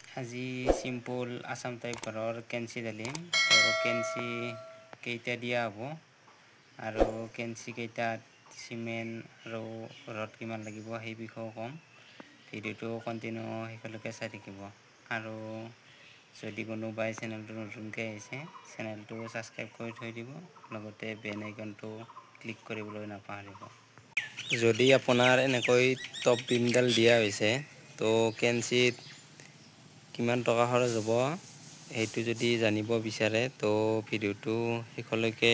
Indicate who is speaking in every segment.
Speaker 1: আজি চিম্পুল আসাম টাইপ ঘৰৰ কেঞ্চি ঢালিম। তো কেঞ্চি কেইটা দিয়া হ'ব আৰু কেঞ্চি কেইটাত চিমেণ্ট আৰু ৰড কিমান লাগিব সেই বিষয়েও ক'ম। ভিডিঅ'টো কণ্টিনিউ শেষলৈকে চাই থাকিব। আৰু যদি কোনোবাই চেনেলটো নতুনকৈ আহিছে চেনেলটো ছাবস্ক্ৰাইব কৰি থৈ দিব, লগতে বেল আইকনটো ক্লিক কৰিবলৈ নাপাহৰিব। যদি আপোনাৰ এনেকৈ টপ বিমডাল দিয়া হৈছে, তো কেঞ্চিত কিমান টকা খৰচ হ'ব সেইটো যদি জানিব বিচাৰে তো ভিডিঅ'টো শেষলৈকে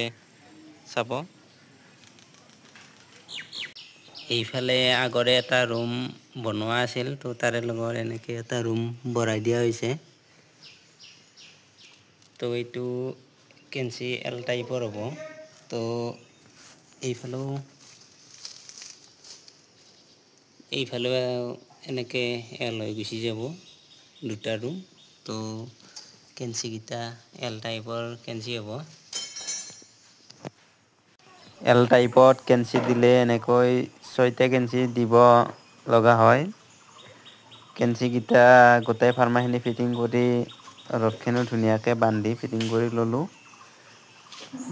Speaker 1: চাব। এইফালে আগৰে এটা ৰুম বনোৱা আছিল, তো তাৰে লগত এনেকৈ এটা ৰুম বঢ়াই দিয়া হৈছে। তো এইটো কেঞ্চি এল টাইপৰ হ'ব। তো এইফালেও এনেকৈ এল হৈ গুচি যাব দুটা ৰুম। তো কেঞ্চিকেইটা এল টাইপৰ কেঞ্চি হ'ব। এল টাইপত কেঞ্চি দিলে এনেকৈ 6টা কেঞ্চি দিব লগা হয়। কেঞ্চিকেইটা গোটেই ফাৰ্মাখিনি ফিটিং কৰি ৰডখিনিও ধুনীয়াকৈ বান্ধি ফিটিং কৰি ল'লোঁ।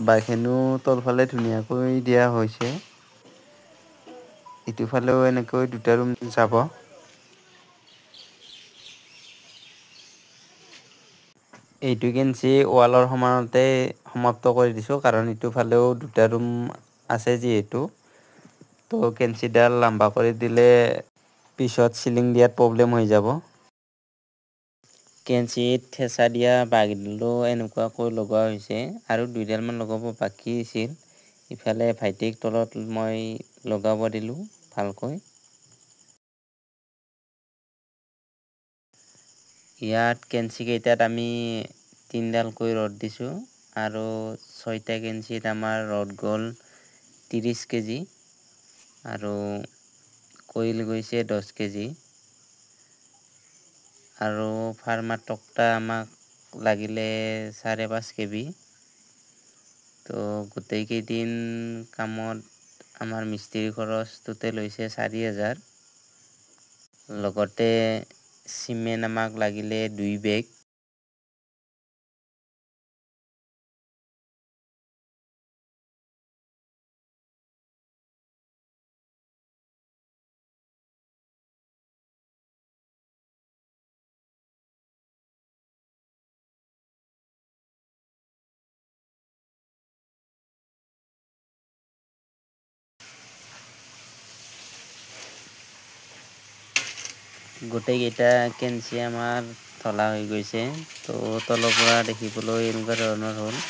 Speaker 1: বাইখিনিও তলফালে ধুনীয়াকৈ দিয়া হৈছে। ইটোফালেও এনেকৈ দুটা ৰুম যাব। এইটো কেঞ্চি ৱালৰ সমানতে সমাপ্ত কৰি দিছোঁ, কাৰণ ইটোফালেও দুটা ৰুম আছে যিহেতু। তো কেঞ্চিডাল লম্বা কৰি দিলে পিছত চিলিং দিয়াত প্ৰব্লেম হৈ যাব। কেঞ্চিত ঠেচা দিয়া বাগডালো এনেকুৱাকৈ লগোৱা হৈছে আৰু 2ডালমান লগাব বাকী আছিল। ইফালে ভাইটিক তলত মই লগাব দিলোঁ ভালকৈ। ইয়াত কেঞ্চিকেইটাত আমি 3ডালকৈ ৰড দিছোঁ আৰু 6টা কেঞ্চিত আমাৰ ৰড গ'ল 30 কেজি আৰু কইল গৈছে 10 কেজি। আৰু ফাৰ্মাৰ তক্তা আমাক লাগিলে 5.5 কেবি। তো গোটেইকেইদিন কামত আমাৰ মিস্ত্ৰী খৰচ টোটেল হৈছে 4,000। লগতে চিমেণ্ট আমাক লাগিলে 2 বেগ। গোটেইকেইটা কেঞ্চি আমাৰ ঢলা হৈ গৈছে। তো তলৰ পৰা দেখিবলৈ এনেকুৱা ধৰণৰ হ'ল।